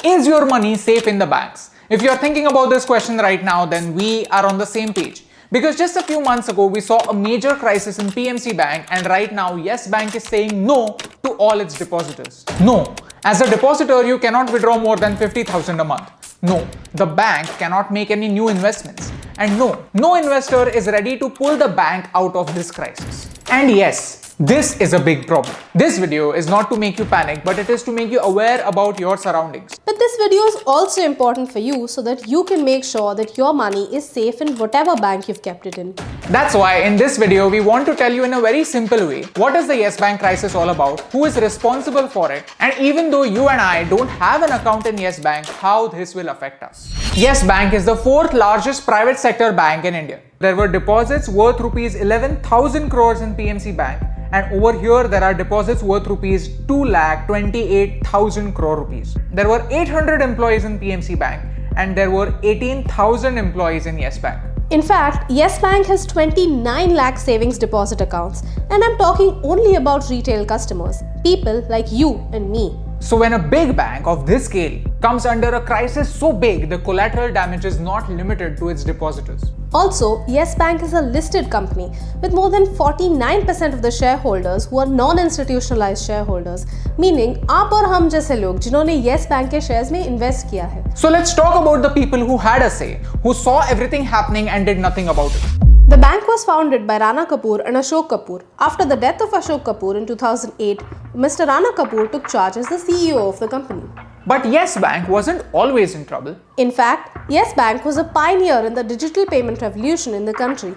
Is your money safe in the banks? If you're thinking about this question right now, then we are on the same page. Because just a few months ago, we saw a major crisis in PMC Bank, and right now, Yes Bank is saying no to all its depositors. No. As a depositor, you cannot withdraw more than 50,000 a month. No. The bank cannot make any new investments. And no investor is ready to pull the bank out of this crisis. And yes, this is a big problem. This video is not to make you panic, but it is to make you aware about your surroundings. But this video is also important for you so that you can make sure that your money is safe in whatever bank you've kept it in. That's why in this video, we want to tell you in a very simple way, what is the Yes Bank crisis all about, who is responsible for it, and even though you and I don't have an account in Yes Bank, how this will affect us. Yes Bank is the fourth largest private sector bank in India. There were deposits worth rupees 11,000 crores in PMC Bank, and over here there are deposits worth rupees 2,28,000 crore rupees. There were 800 employees in PMC Bank, and there were 18,000 employees in Yes Bank. In fact, Yes Bank has 29 lakh savings deposit accounts, and I'm talking only about retail customers, people like you and me. So when a big bank of this scale comes under a crisis so big, the collateral damage is not limited to its depositors. Also, Yes Bank is a listed company with more than 49% of the shareholders who are non-institutionalized shareholders, meaning आप और हम जैसे लोग जिन्होंने Yes Bank के shares में invest किया है. So let's talk about the people who had a say, who saw everything happening and did nothing about it. The bank was founded by Rana Kapoor and Ashok Kapoor. After the death of Ashok Kapoor in 2008, Mr. Rana Kapoor took charge as the CEO of the company. But Yes Bank wasn't always in trouble. In fact, Yes Bank was a pioneer in the digital payment revolution in the country.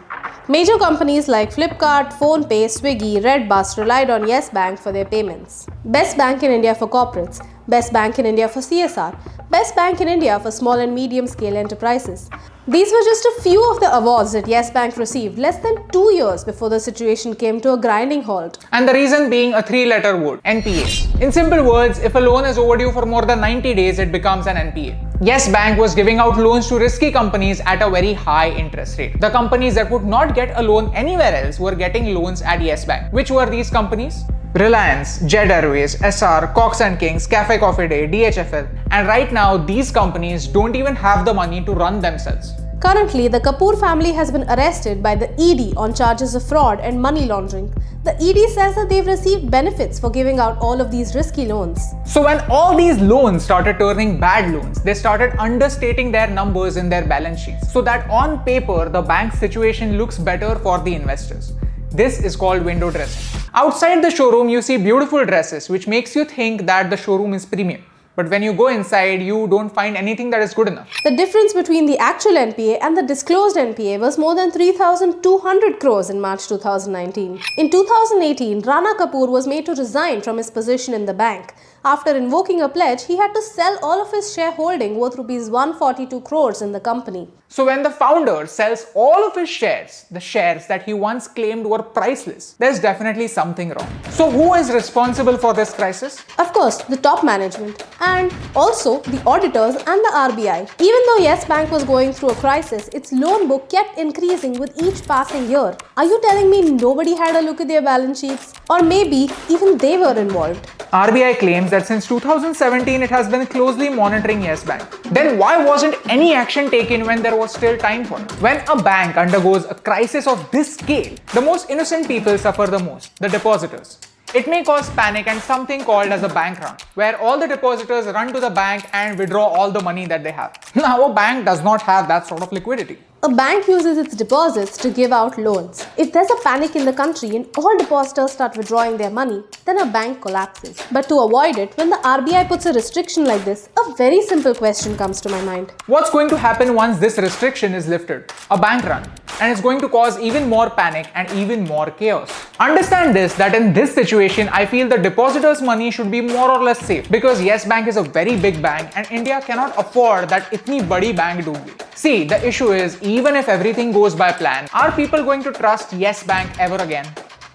Major companies like Flipkart, PhonePe, Swiggy, Redbus relied on Yes Bank for their payments. Best Bank in India for corporates, Best Bank in India for CSR, Best Bank in India for small and medium scale enterprises. These were just a few of the awards that Yes Bank received less than 2 years before the situation came to a grinding halt. And the reason being a three-letter word, NPA. In simple words, if a loan is overdue for more than 90 days, it becomes an NPA. Yes Bank was giving out loans to risky companies at a very high interest rate. The companies that would not get a loan anywhere else were getting loans at Yes Bank. Which were these companies? Reliance, Jet Airways, SR, Cox & Kings, Cafe Coffee Day, DHFL. And right now, these companies don't even have the money to run themselves. Currently, the Kapoor family has been arrested by the ED on charges of fraud and money laundering. The ED says that they've received benefits for giving out all of these risky loans. So when all these loans started turning bad loans, they started understating their numbers in their balance sheets, so that on paper, the bank's situation looks better for the investors. This is called window dressing. Outside the showroom, you see beautiful dresses, which makes you think that the showroom is premium. But when you go inside, you don't find anything that is good enough. The difference between the actual NPA and the disclosed NPA was more than 3,200 crores in March 2019. In 2018, Rana Kapoor was made to resign from his position in the bank. After invoking a pledge, he had to sell all of his shareholding worth rupees 142 crores in the company. So when the founder sells all of his shares, the shares that he once claimed were priceless, there's definitely something wrong. So who is responsible for this crisis? Of course, the top management and also the auditors and the RBI. Even though Yes Bank was going through a crisis, its loan book kept increasing with each passing year. Are you telling me nobody had a look at their balance sheets? Or maybe even they were involved? RBI claims that since 2017 it has been closely monitoring Yes Bank. Then why wasn't any action taken when there was still time for it? When a bank undergoes a crisis of this scale, the most innocent people suffer the most, the depositors. It may cause panic and something called as a bank run, where all the depositors run to the bank and withdraw all the money that they have. Now, a bank does not have that sort of liquidity. A bank uses its deposits to give out loans. If there's a panic in the country and all depositors start withdrawing their money, then a bank collapses. But to avoid it, when the RBI puts a restriction like this, a very simple question comes to my mind. What's going to happen once this restriction is lifted? A bank run. And it's going to cause even more panic and even more chaos. Understand this, that in this situation, I feel the depositors' money should be more or less safe, because Yes Bank is a very big bank and India cannot afford that itni badi bank doobi. See, the issue is, even if everything goes by plan, are people going to trust Yes Bank ever again?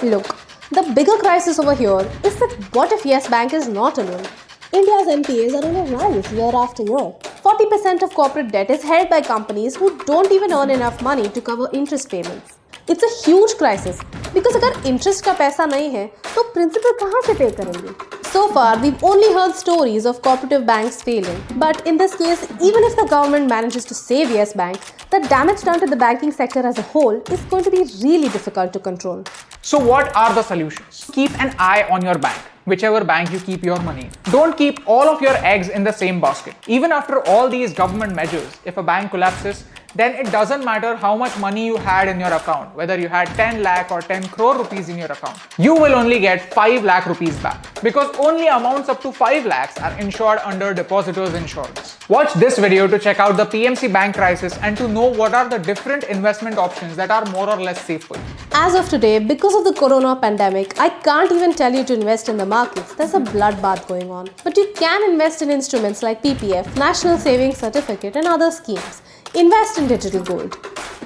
Look, the bigger crisis over here is that what if Yes Bank is not alone? India's NPAs are on a rise year after year. 40% of corporate debt is held by companies who don't even earn enough money to cover interest payments. It's a huge crisis because अगर interest का पैसा नहीं है तो principal कहाँ से pay करेंगे? So far, we've only heard stories of cooperative banks failing. But in this case, even if the government manages to save Yes Bank, the damage done to the banking sector as a whole is going to be really difficult to control. So what are the solutions? Keep an eye on your bank, whichever bank you keep your money in. Don't keep all of your eggs in the same basket. Even after all these government measures, if a bank collapses, then it doesn't matter how much money you had in your account, whether you had 10 lakh or 10 crore rupees in your account. You will only get 5 lakh rupees back because only amounts up to 5 lakhs are insured under depositors insurance. Watch this video to check out the PMC bank crisis and to know what are the different investment options that are more or less safe for you. As of today, because of the corona pandemic, I can't even tell you to invest in the markets. There's a bloodbath going on. But you can invest in instruments like PPF, National Savings Certificate and other schemes. Invest in digital gold.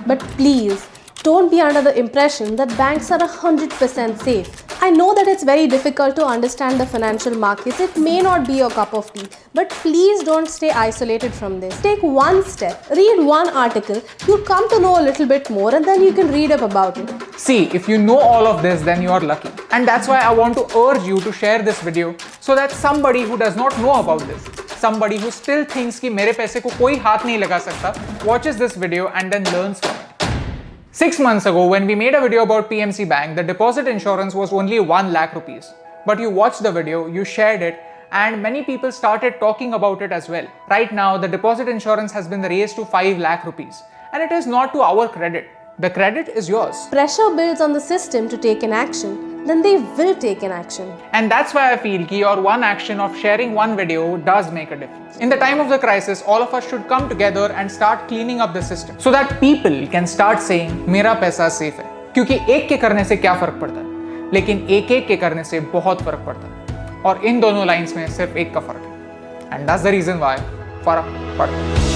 But please, don't be under the impression that banks are 100% safe. I know that it's very difficult to understand the financial markets. It may not be your cup of tea. But please don't stay isolated from this. Take one step, read one article, you'll come to know a little bit more and then you can read up about it. See, if you know all of this, then you are lucky. And that's why I want to urge you to share this video so that somebody who does not know about this, somebody who still thinks कि मेरे पैसे को कोई हाथ नहीं लगा सकता, watches this video and then learns from it. 6 months ago, when we made a video about PMC Bank, the deposit insurance was only 1 lakh rupees. But you watched the video, you shared it, and many people started talking about it as well. Right now, the deposit insurance has been raised to 5 lakh rupees. And it is not to our credit. The credit is yours. Pressure builds on the system to take an action. Then they will take an action. And that's why I feel that your one action of sharing one video does make a difference. In the time of the crisis, all of us should come together and start cleaning up the system so that people can start saying, मेरा पैसा safe है. क्योंकि एक के करने से क्या फर्क पड़ता है, लेकिन एक के करने से बहुत फर्क पड़ता है. और इन दोनों लाइंस में सिर्फ एक का फर्क है. And that's the reason why फर्क पड़ता है.